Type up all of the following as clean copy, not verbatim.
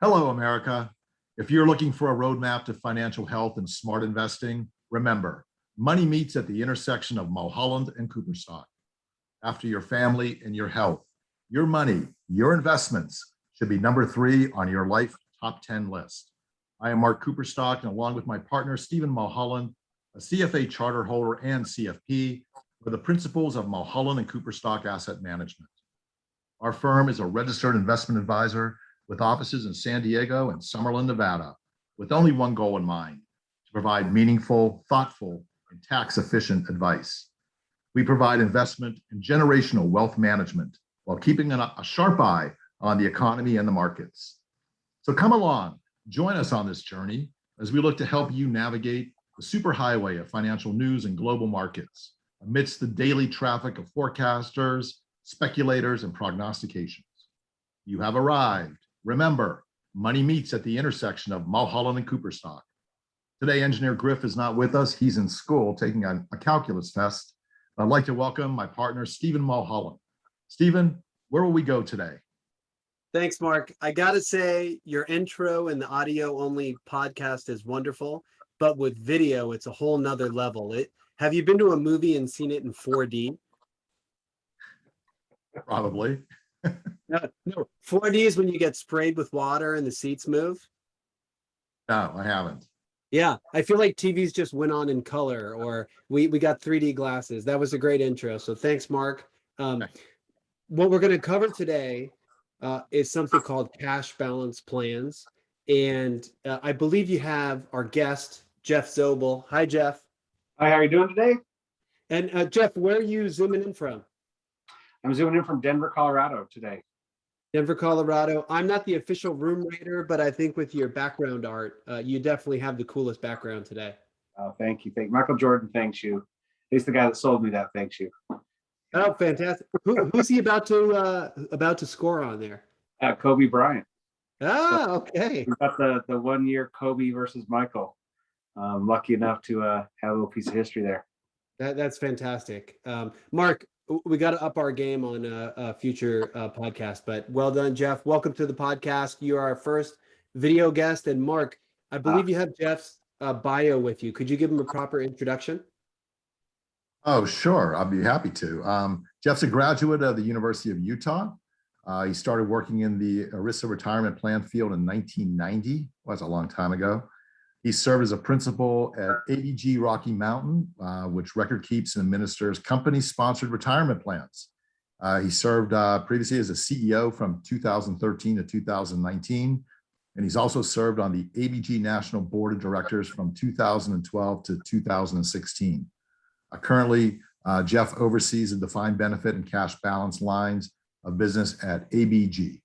Hello, America. If you're looking for a roadmap to financial health and smart investing, remember, money meets at the intersection of Mulholland and Cooperstock. After your family and your health, your money, your investments should be number 3 on your life top 10 list. I am Mark Cooperstock, and along with my partner, Stephen Mulholland, a CFA charter holder and CFP, are the principals of Mulholland and Cooperstock Asset Management. Our firm is a registered investment advisor with offices in San Diego and Summerlin, Nevada, with only one goal in mind: to provide meaningful, thoughtful, and tax-efficient advice. We provide investment and generational wealth management while keeping a sharp eye on the economy and the markets. So come along, join us on this journey as we look to help you navigate the superhighway of financial news and global markets amidst the daily traffic of forecasters, speculators, and prognostications. You have arrived. Remember, money meets at the intersection of Mulholland and Cooperstock. Today, Engineer Griff is not with us. He's in school taking a calculus test. I'd like to welcome my partner, Stephen Mulholland. Stephen, where will we go today? Thanks, Mark. I got to say, your intro in the audio-only podcast is wonderful, but with video, it's a whole nother level. Have you been to a movie and seen it in 4D? Probably. No, 4D is when you get sprayed with water and the seats move. No, I haven't. Yeah, I feel like TVs just went on in color, or we got 3D glasses. That was a great intro. So thanks, Mark. Okay. What we're going to cover today is something called cash balance plans. And I believe you have our guest, Jeff Zobel. Hi, Jeff. Hi, how are you doing today? And Jeff, where are you zooming in from? I'm zooming in from Denver, Colorado today. Denver, Colorado. I'm not the official room rater, but I think with your background art, you definitely have the coolest background today. Oh, thank you. Michael Jordan thanks you. He's the guy that sold me that. Thanks you. Oh, fantastic. Who's he about to score on there? Kobe Bryant. Ah, So okay. we got the 1 year Kobe versus Michael. Lucky enough to have a little piece of history there. That's fantastic. Mark, we got to up our game on a future podcast, but well done, Jeff. Welcome to the podcast. You are our first video guest. And Mark, I believe you have Jeff's bio with you. Could you give him a proper introduction? Oh, sure. I'll be happy to. Jeff's a graduate of the University of Utah. He started working in the ERISA retirement plan field in 1990. Well, that's a long time ago. He served as a principal at ABG Rocky Mountain, which record keeps and administers company-sponsored retirement plans. He served previously as a CEO from 2013 to 2019, and he's also served on the ABG National Board of Directors from 2012 to 2016. Currently, Jeff oversees the defined benefit and cash balance lines of business at ABG.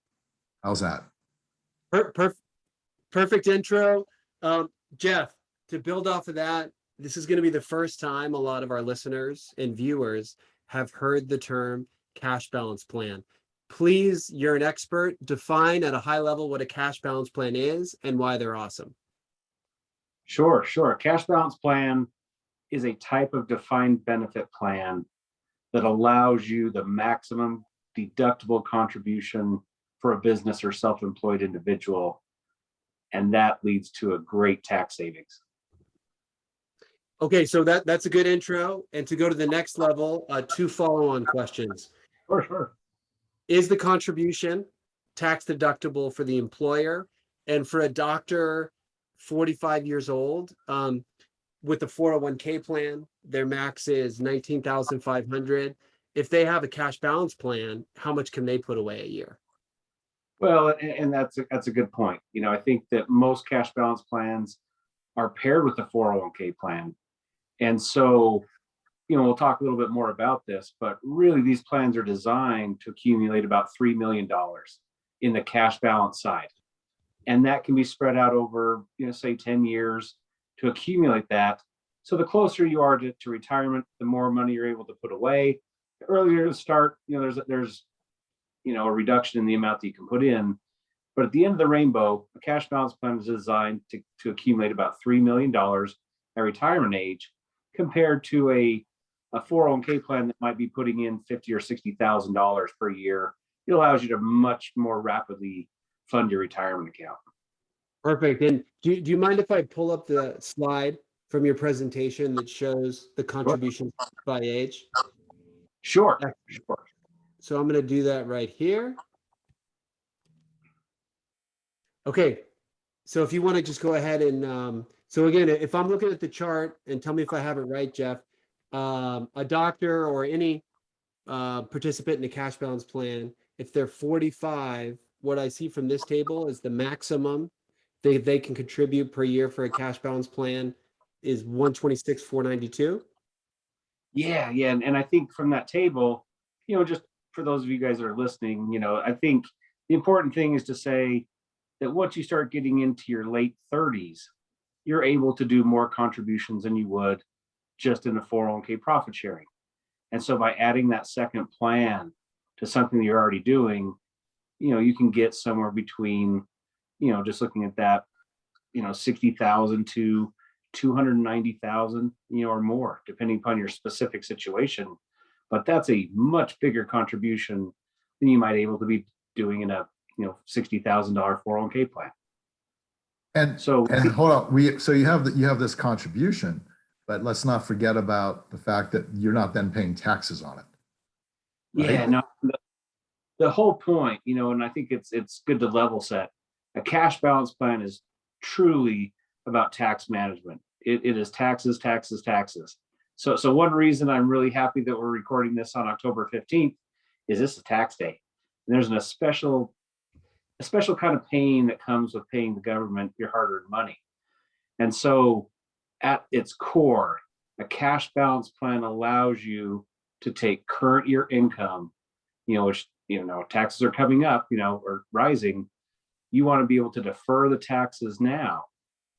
How's that? Perfect intro. Jeff, to build off of that, this is going to be the first time a lot of our listeners and viewers have heard the term cash balance plan. Please, you're an expert. Define at a high level what a cash balance plan is and why they're awesome. Sure. A cash balance plan is a type of defined benefit plan that allows you the maximum deductible contribution for a business or self-employed individual. And that leads to a great tax savings. Okay, so that's a good intro. And to go to the next level, 2 follow-on questions. Sure. Is the contribution tax deductible for the employer? And for a doctor 45 years old, with the 401k plan, their max is $19,500. If they have a cash balance plan, how much can they put away a year? Well, and that's a good point. I think that most cash balance plans are paired with the 401k plan. And so, we'll talk a little bit more about this, but really these plans are designed to accumulate about $3 million in the cash balance side. And that can be spread out over, say 10 years to accumulate that. So the closer you are to retirement, the more money you're able to put away. The earlier to start, there's a reduction in the amount that you can put in. But at the end of the rainbow, a cash balance plan is designed to accumulate about $3 million at retirement age, compared to a 401k plan that might be putting in $50,000 or $60,000 per year. It allows you to much more rapidly fund your retirement account. Perfect. And do you mind if I pull up the slide from your presentation that shows the contributions by age? Sure, Excellent. sure. So I'm going to do that right here. Okay. So if you want to just go ahead and, so again, if I'm looking at the chart, and tell me if I have it right, Jeff, a doctor or any participant in a cash balance plan, if they're 45, what I see from this table is the maximum they can contribute per year for a cash balance plan is 126,492. Yeah, yeah. And I think from that table, just for those of you guys that are listening, I think the important thing is to say that once you start getting into your late 30s, you're able to do more contributions than you would just in the 401k profit sharing. And so by adding that second plan to something that you're already doing, you can get somewhere between, just looking at that, 60,000 to 290,000, or more, depending upon your specific situation. But that's a much bigger contribution than you might be able to be doing in a, $60,000 401k plan. And So, hold on, so you have this contribution, but let's not forget about the fact that you're not then paying taxes on it. Right? yeah, no, the whole point, and I think it's good to level set. A cash balance plan is truly about tax management. It is taxes, taxes, taxes. So one reason I'm really happy that we're recording this on October 15th is this is tax day. And there's a special kind of pain that comes with paying the government your hard-earned money. And so at its core, a cash balance plan allows you to take current year income, which, taxes are coming up, or rising. You want to be able to defer the taxes now,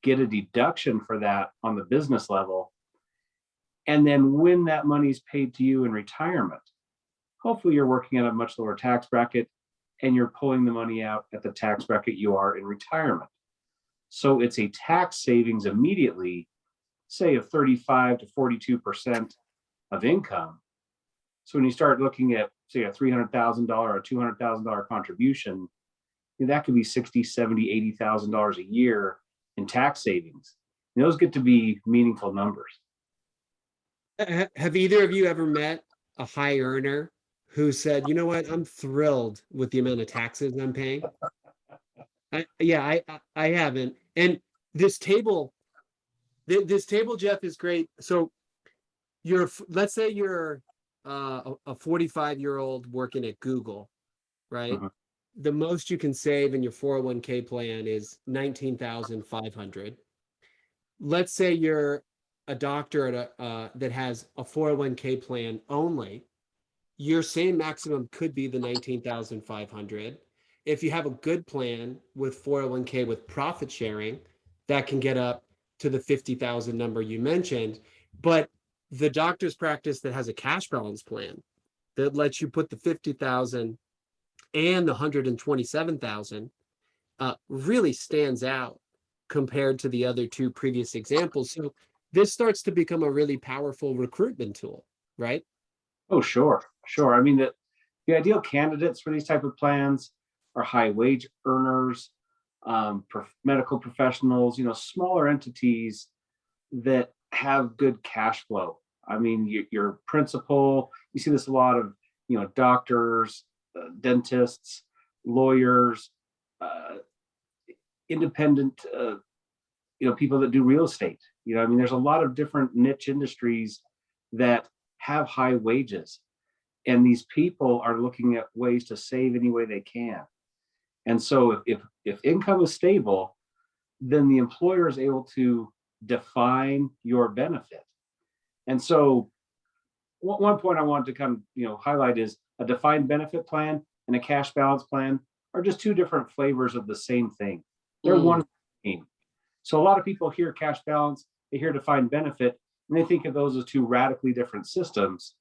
get a deduction for that on the business level. And then when that money is paid to you in retirement, hopefully you're working at a much lower tax bracket and you're pulling the money out at the tax bracket you are in retirement. So it's a tax savings immediately, say of 35 to 42% of income. So when you start looking at, say, a $300,000 or $200,000 contribution, that could be $60,000, $70,000, $80,000 a year in tax savings. And those get to be meaningful numbers. Have either of you ever met a high earner who said, you know what, I'm thrilled with the amount of taxes I'm paying? I haven't. And this table, Jeff, is great. So let's say you're a 45-year-old working at Google, right? Mhm. The most you can save in your 401k plan is 19,500. Let's say you're a doctor at that has a 401k plan only. Your same maximum could be the 19,500. If you have a good plan with 401k with profit sharing, that can get up to the 50,000 number you mentioned. But the doctor's practice that has a cash balance plan that lets you put the 50,000 and the 127,000 really stands out compared to the other two previous examples. So this starts to become a really powerful recruitment tool, right? Oh, sure. I mean, the ideal candidates for these type of plans are high wage earners, medical professionals, smaller entities that have good cash flow. I mean, your principal, you see this a lot of, doctors, dentists, lawyers, independent, people that do real estate. I mean, there's a lot of different niche industries that have high wages, and these people are looking at ways to save any way they can. And so if income is stable, then the employer is able to define your benefit. And so one point I want to kind of highlight is a defined benefit plan and a cash balance plan are just two different flavors of the same thing. They're one thing. So a lot of people hear cash balance, they hear defined benefit, and they think of those as two radically different systems.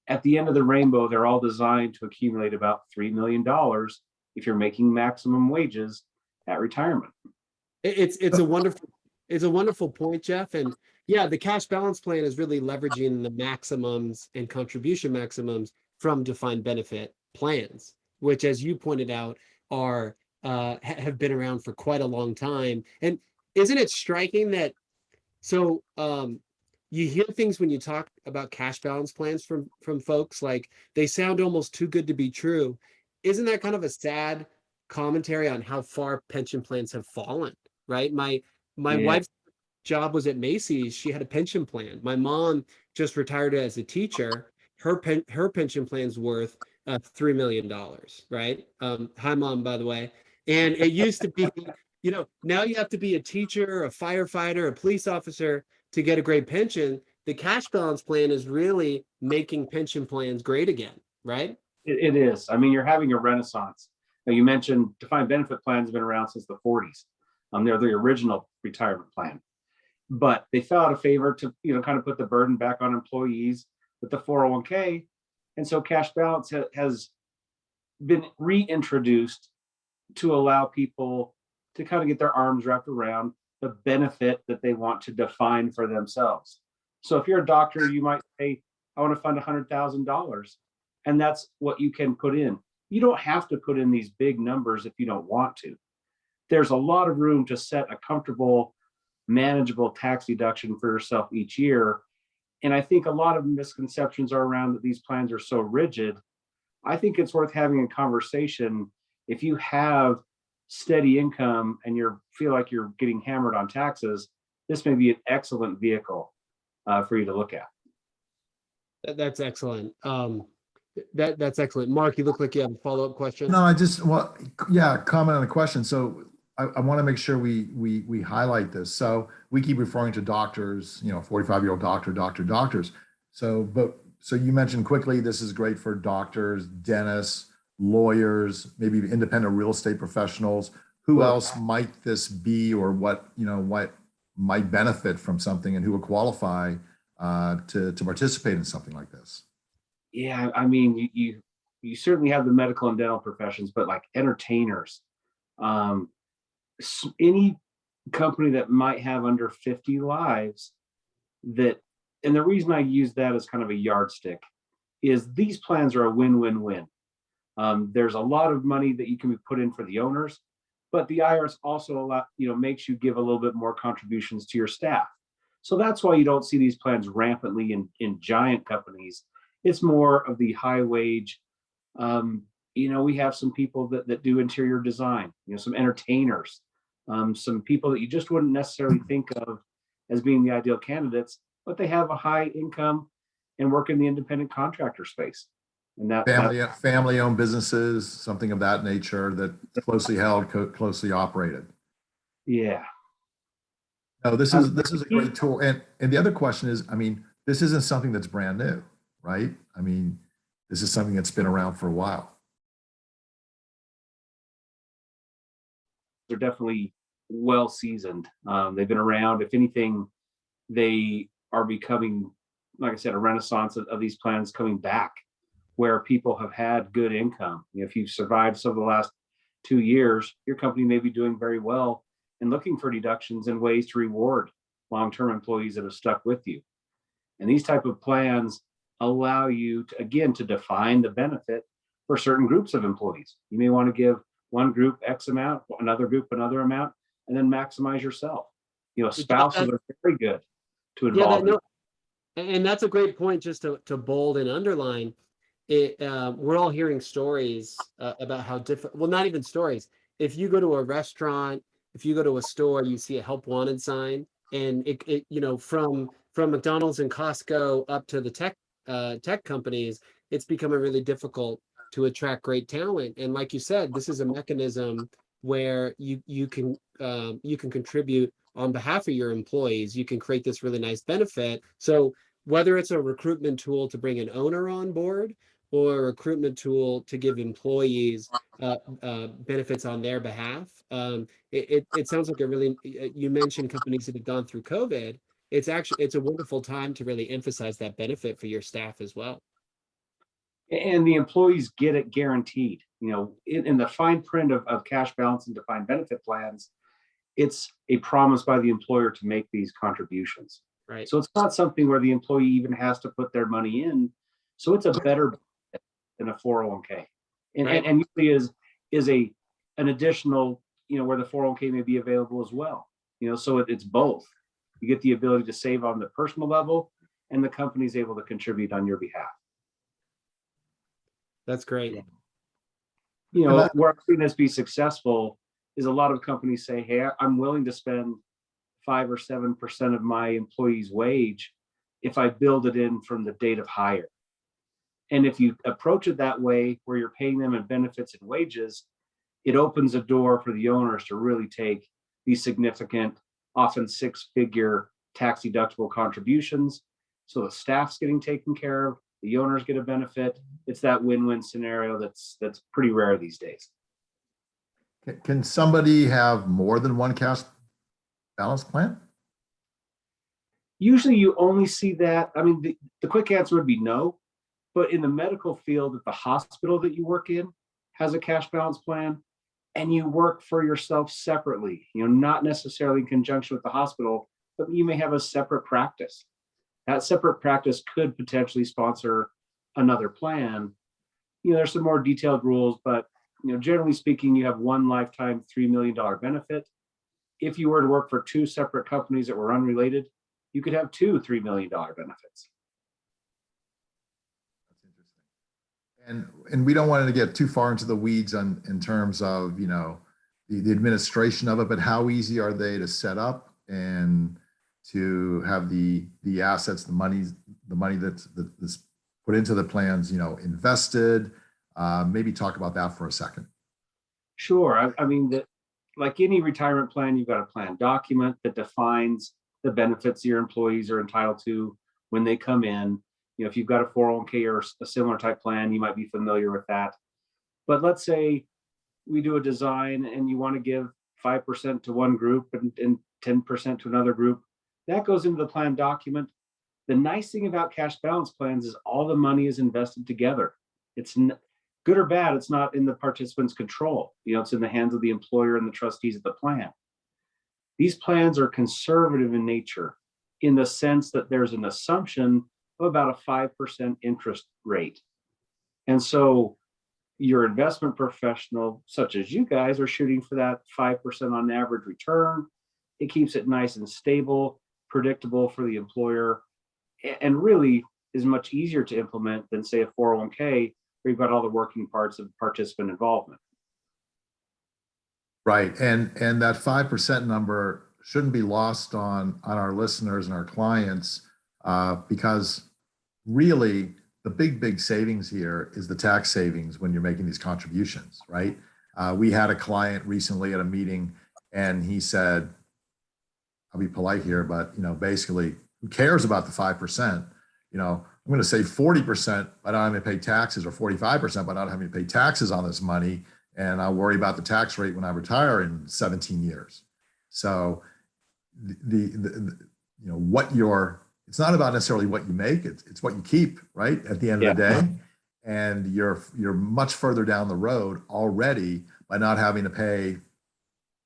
At the end of the rainbow, they're all designed to accumulate about $3 million if you're making maximum wages at retirement. It's a wonderful point, Jeff. And yeah, the cash balance plan is really leveraging the maximums and contribution maximums from defined benefit plans, which, as you pointed out, are have been around for quite a long time. And isn't it striking that so you hear things when you talk about cash balance plans from folks like they sound almost too good to be true. Isn't that kind of a sad commentary on how far pension plans have fallen, right? My Yeah, wife's job was at Macy's. She had a pension plan. My mom just retired as a teacher. Her pension plan's worth $3 million, right? Hi, mom, by the way. And it used to be, now you have to be a teacher, a firefighter, a police officer to get a great pension. The cash balance plan is really making pension plans great again, right? it is. I mean, you're having a renaissance. Now, you mentioned defined benefit plans have been around since the 40s. They're the original retirement plan, but they fell out of favor to, kind of put the burden back on employees with the 401k. And so cash balance has been reintroduced to allow people to kind of get their arms wrapped around the benefit that they want to define for themselves. So if you're a doctor, you might say, I want to fund $100,000. And that's what you can put in. You don't have to put in these big numbers if you don't want to. There's a lot of room to set a comfortable, manageable tax deduction for yourself each year. And I think a lot of misconceptions are around that these plans are so rigid. I think it's worth having a conversation. If you have steady income and you feel like you're getting hammered on taxes, this may be an excellent vehicle for you to look at. That's excellent. That's excellent. Mark, you look like you have a follow-up question. No, yeah, comment on the question. So I want to make sure we highlight this. So we keep referring to doctors, 45-year-old doctors. So you mentioned quickly, this is great for doctors, dentists, lawyers, maybe independent real estate professionals. Who else might this be, or what might benefit from something, and who would qualify to participate in something like this? Yeah, I mean, you certainly have the medical and dental professions, but like entertainers, any company that might have under 50 lives and the reason I use that as kind of a yardstick is these plans are a win-win-win. There's a lot of money that you can be put in for the owners, but the IRS also makes you give a little bit more contributions to your staff. So that's why you don't see these plans rampantly in giant companies. It's more of the high wage. We have some people that do interior design, some entertainers, some people that you just wouldn't necessarily think of as being the ideal candidates, but they have a high income and work in the independent contractor space. And Family-owned businesses, something of that nature, that closely held, closely operated. Yeah. No, this is a great tool. And the other question is, I mean, this isn't something that's brand new, right? I mean, this is something that's been around for a while. They're definitely well seasoned. They've been around. If anything, they are becoming, like I said, a renaissance of these plans coming back, where people have had good income. If you've survived some of the last 2 years, your company may be doing very well and looking for deductions and ways to reward long-term employees that have stuck with you. And these type of plans allow you to, again, to define the benefit for certain groups of employees. You may want to give one group X amount, another group another amount, and then maximize yourself. Spouses are very good to involve. And that's a great point, just to bold and underline it. We're all hearing stories about how different, well, not even stories. If you go to a restaurant, if you go to a store, you see a help wanted sign, and it from McDonald's and Costco up to the tech companies, it's becoming really difficult to attract great talent. And like you said, this is a mechanism where you can contribute on behalf of your employees. You can create this really nice benefit. So whether it's a recruitment tool to bring an owner on board, or a recruitment tool to give employees benefits on their behalf, it sounds like you mentioned companies that have gone through COVID. It's a wonderful time to really emphasize that benefit for your staff as well. And the employees get it guaranteed. In the fine print of cash balance and defined benefit plans, it's a promise by the employer to make these contributions. Right. So it's not something where the employee even has to put their money in. So it's a better than a 401k. And, right. and usually is a an additional, where the 401k may be available as well. So it's both. You get the ability to save on the personal level, and the company's able to contribute on your behalf. That's great. Where I've seen this be successful is a lot of companies say, hey, I'm willing to spend 5 or 7% of my employee's wage if I build it in from the date of hire. And if you approach it that way, where you're paying them in benefits and wages, it opens a door for the owners to really take these significant, often 6-figure tax deductible contributions. So the staff's getting taken care of, the owners get a benefit. It's that win-win scenario that's pretty rare these days. Can somebody have more than one cash balance plan? Usually you only see that. I mean, the quick answer would be no, but in the medical field, if the hospital that you work in has a cash balance plan and you work for yourself separately, not necessarily in conjunction with the hospital, but you may have a separate practice. That separate practice could potentially sponsor another plan. There's some more detailed rules, but generally speaking, you have one lifetime $3 million benefit. If you were to work for 2 separate companies that were unrelated, you could have 2 $3 million benefits. That's interesting. And we don't want to get too far into the weeds in terms of, the administration of it, but how easy are they to set up and to have the assets, the money that's put into the plans, invested? Maybe talk about that for a second. Sure. I mean, like any retirement plan, you've got a plan document that defines the benefits your employees are entitled to when they come in. If you've got a 401k or a similar type plan, you might be familiar with that. But let's say we do a design and you want to give 5% to one group and 10% to another group. That goes into the plan document. The nice thing about cash balance plans is all the money is invested together. It's good or bad, it's not in the participant's control. It's in the hands of the employer and the trustees of the plan. These plans are conservative in nature in the sense that there's an assumption of about a 5% interest rate. And so your investment professional, such as you guys, are shooting for that 5% on average return. It keeps it nice and stable, predictable for the employer, and really is much easier to implement than, say, a 401k, where you've got all the working parts of participant involvement. Right. And that 5% number shouldn't be lost on our listeners and our clients, because really the big savings here is the tax savings when you're making these contributions, right? We had a client recently at a meeting and he said, I'll be polite here, but basically, who cares about the 5%? I'm going to save 40%, but I don't have to pay taxes, or 45%, but I don't have to pay taxes on this money. And I'll worry about the tax rate when I retire in 17 years. So it's not about necessarily what you make, it's what you keep, right? At the end of the day. And you're much further down the road already by not having to pay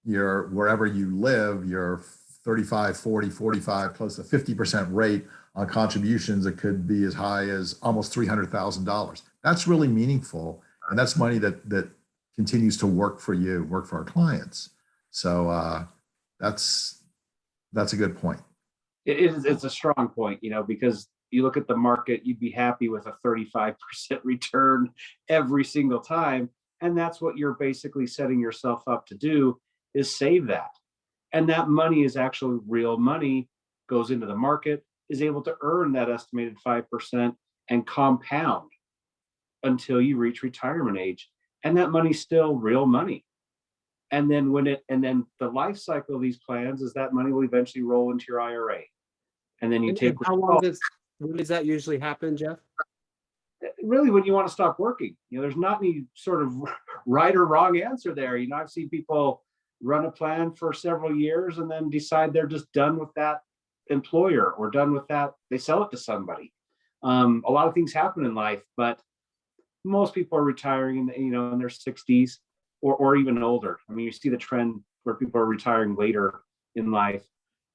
wherever you live, your 35, 40, 45, close to 50% rate on contributions that could be as high as almost $300,000. That's really meaningful. And that's money that continues to work for you, work for our clients. So that's a good point. It's a strong point, because you look at the market, you'd be happy with a 35% return every single time. And that's what you're basically setting yourself up to do, is save that. And that money is actually real money, goes into the market, is able to earn that estimated 5% and compound until you reach retirement age. And that money's still real money. And then the life cycle of these plans is that money will eventually roll into your IRA. And then you take. How long when does that usually happen, Jeff? Really, when you want to stop working. There's not any sort of right or wrong answer there. I've seen people run a plan for several years and then decide they're just done with that employer, or done with that, they sell it to somebody. A lot of things happen in life, but most people are retiring in their 60s or even older. I mean, you see the trend where people are retiring later in life,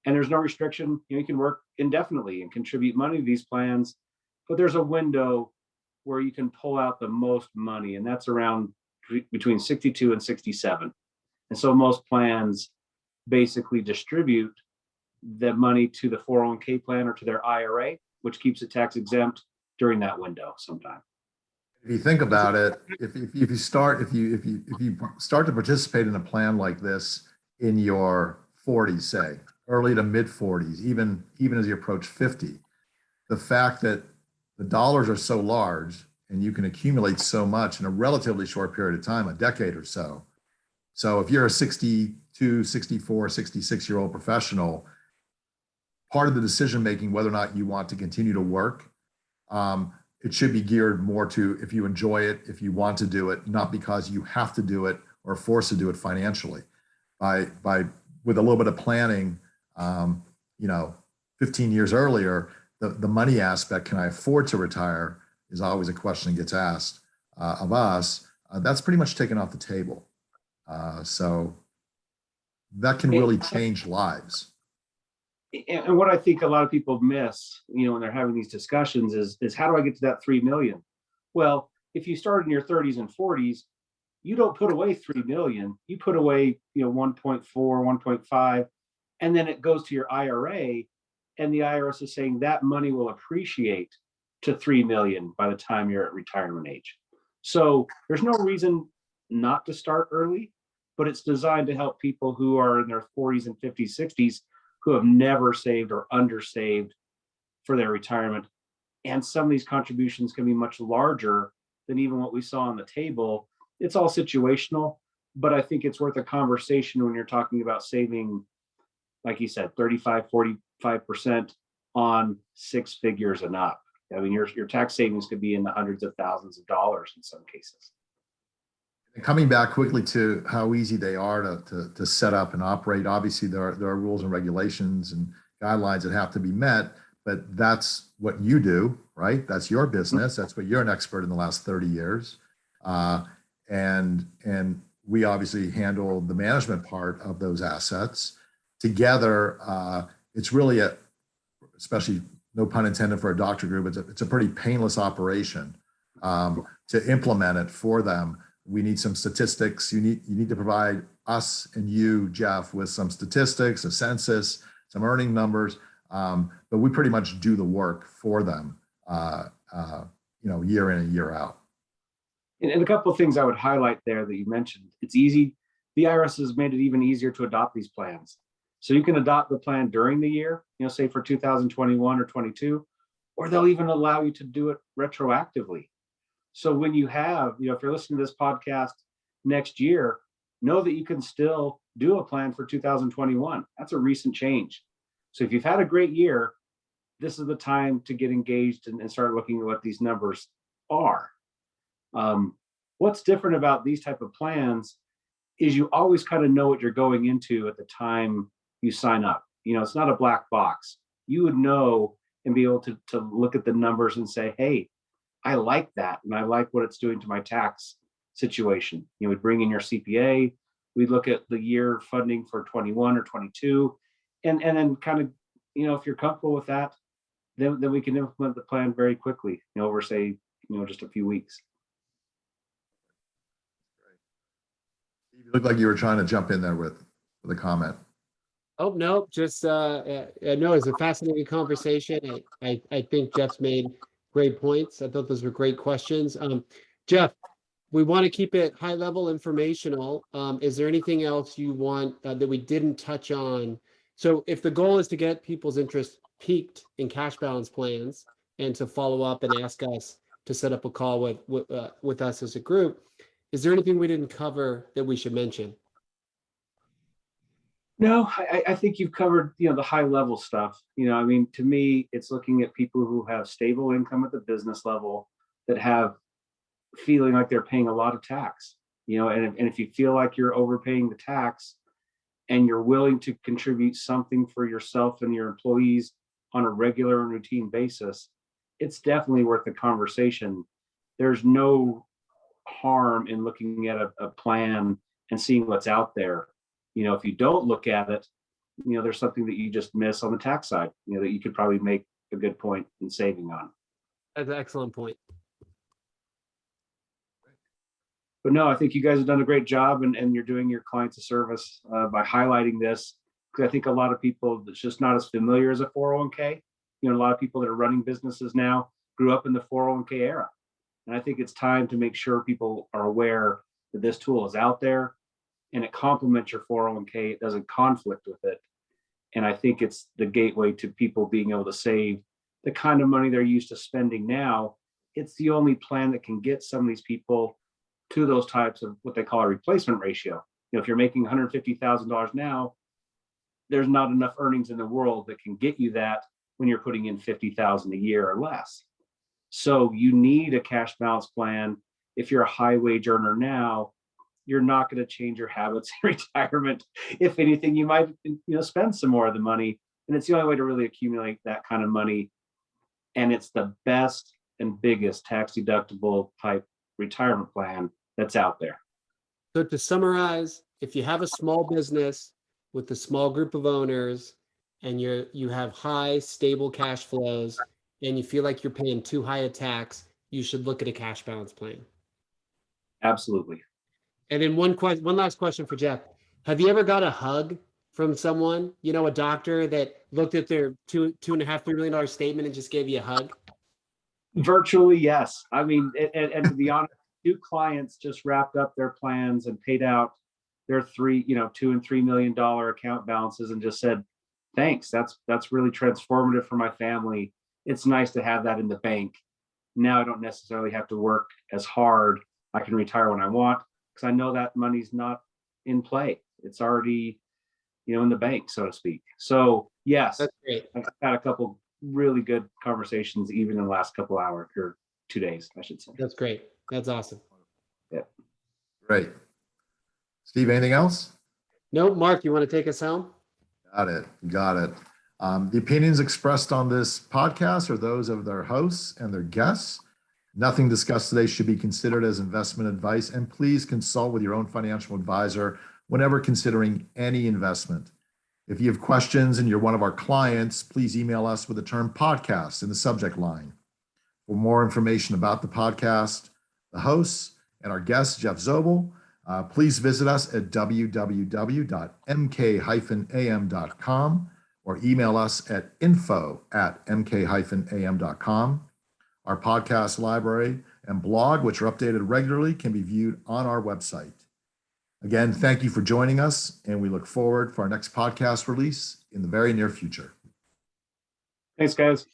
and there's no restriction. You can work indefinitely and contribute money to these plans, but there's a window where you can pull out the most money, and that's around between 62 and 67. And so most plans basically distribute the money to the 401k plan or to their IRA, which keeps it tax exempt during that window sometime. If you think about it, if you start to participate in a plan like this in your 40s, say early to mid 40s, even as you approach 50, the fact that the dollars are so large and you can accumulate so much in a relatively short period of time, a decade or so. So if you're a 62, 64, 66-year-old professional, part of the decision making whether or not you want to continue to work, it should be geared more to if you enjoy it, if you want to do it, not because you have to do it or forced to do it financially. By with a little bit of planning, 15 years earlier, the money aspect, can I afford to retire, is always a question that gets asked of us. That's pretty much taken off the table. So that can really change lives. And what I think a lot of people miss, when they're having these discussions is how do I get to that 3 million? Well, if you start in your 30s and 40s, you don't put away 3 million, you put away, 1.4, 1.5, and then it goes to your IRA, and the IRS is saying that money will appreciate to 3 million by the time you're at retirement age. So there's no reason not to start early, but it's designed to help people who are in their 40s and 50s, 60s, who have never saved or undersaved for their retirement. And some of these contributions can be much larger than even what we saw on the table. It's all situational, but I think it's worth a conversation when you're talking about saving, like you said, 35, 45% on 6 figures and up. I mean, your tax savings could be in the hundreds of thousands of dollars in some cases. And coming back quickly to how easy they are to set up and operate, obviously there are rules and regulations and guidelines that have to be met, but that's what you do, right? That's your business. That's what you're an expert in the last 30 years. And we obviously handle the management part of those assets. Together, it's really especially no pun intended for a doctor group, it's a pretty painless operation to implement it for them. We need some statistics. You need to provide us and you, Jeff, with some statistics, a census, some earning numbers, but we pretty much do the work for them, year in and year out. And a couple of things I would highlight there that you mentioned. It's easy. The IRS has made it even easier to adopt these plans. So you can adopt the plan during the year, say for 2021 or 22, or they'll even allow you to do it retroactively. So when you have, if you're listening to this podcast next year, know that you can still do a plan for 2021. That's a recent change. So if you've had a great year, this is the time to get engaged and start looking at what these numbers are. What's different about these type of plans is you always kind of know what you're going into at the time you sign up. It's not a black box. You would know and be able to look at the numbers and say, hey, I like that. And I like what it's doing to my tax situation. We'd bring in your CPA. We'd look at the year funding for 21 or 22. And then kind of, if you're comfortable with that, then we can implement the plan very quickly, over say, just a few weeks. You look like you were trying to jump in there with a comment. Oh, no, just, no, it's a fascinating conversation. I think Jeff's made great points. I thought those were great questions. Jeff, we want to keep it high level informational. Is there anything else you want that we didn't touch on? So if the goal is to get people's interest peaked in cash balance plans and to follow up and ask us to set up a call with us as a group, is there anything we didn't cover that we should mention? No, I think you've covered, the high level stuff. To me, it's looking at people who have stable income at the business level that have feeling like they're paying a lot of tax, and if you feel like you're overpaying the tax and you're willing to contribute something for yourself and your employees on a regular and routine basis, it's definitely worth the conversation. There's no harm in looking at a plan and seeing what's out there. If you don't look at it, there's something that you just miss on the tax side, that you could probably make a good point in saving on. That's an excellent point. But no, I think you guys have done a great job, and you're doing your clients a service by highlighting this. Because I think a lot of people, it's just not as familiar as a 401k. You know, a lot of people that are running businesses now grew up in the 401k era. And I think it's time to make sure people are aware that this tool is out there and it complements your 401k. It doesn't conflict with it. And I think it's the gateway to people being able to save the kind of money they're used to spending now. It's the only plan that can get some of these people to those types of what they call a replacement ratio. You know, if you're making $150,000 now, there's not enough earnings in the world that can get you that when you're putting in $50,000 a year or less. So you need a cash balance plan. If you're a high wage earner now, you're not going to change your habits in retirement. If anything, you might, spend some more of the money, and it's the only way to really accumulate that kind of money. And it's the best and biggest tax deductible type retirement plan that's out there. So to summarize, if you have a small business with a small group of owners and you have high stable cash flows and you feel like you're paying too high a tax, you should look at a cash balance plan. Absolutely. And then one last question for Jeff. Have you ever got a hug from someone, a doctor that looked at their $2.5 $3 million statement and just gave you a hug? Virtually, yes. I mean, and to be honest, 2 clients just wrapped up their plans and paid out their $2 and $3 million account balances and just said, thanks. That's really transformative for my family. It's nice to have that in the bank. Now I don't necessarily have to work as hard. I can retire when I want because I know that money's not in play. It's already, in the bank, so to speak. So yes, That's great. I've had a couple really good conversations even in the last couple hours or 2 days, I should say. That's great. That's awesome. Yeah. Great. Steve, anything else? No, Mark, you want to take us home? Got it. Got it. The opinions expressed on this podcast are those of their hosts and their guests. Nothing discussed today should be considered as investment advice, and please consult with your own financial advisor whenever considering any investment. If you have questions and you're one of our clients, please email us with the term podcast in the subject line. For more information about the podcast, the hosts, and our guest, Jeff Zobel, please visit us at www.mk-am.com or email us at info@mk-am.com. Our podcast library and blog, which are updated regularly, can be viewed on our website. Again, thank you for joining us, and we look forward for our next podcast release in the very near future. Thanks, guys.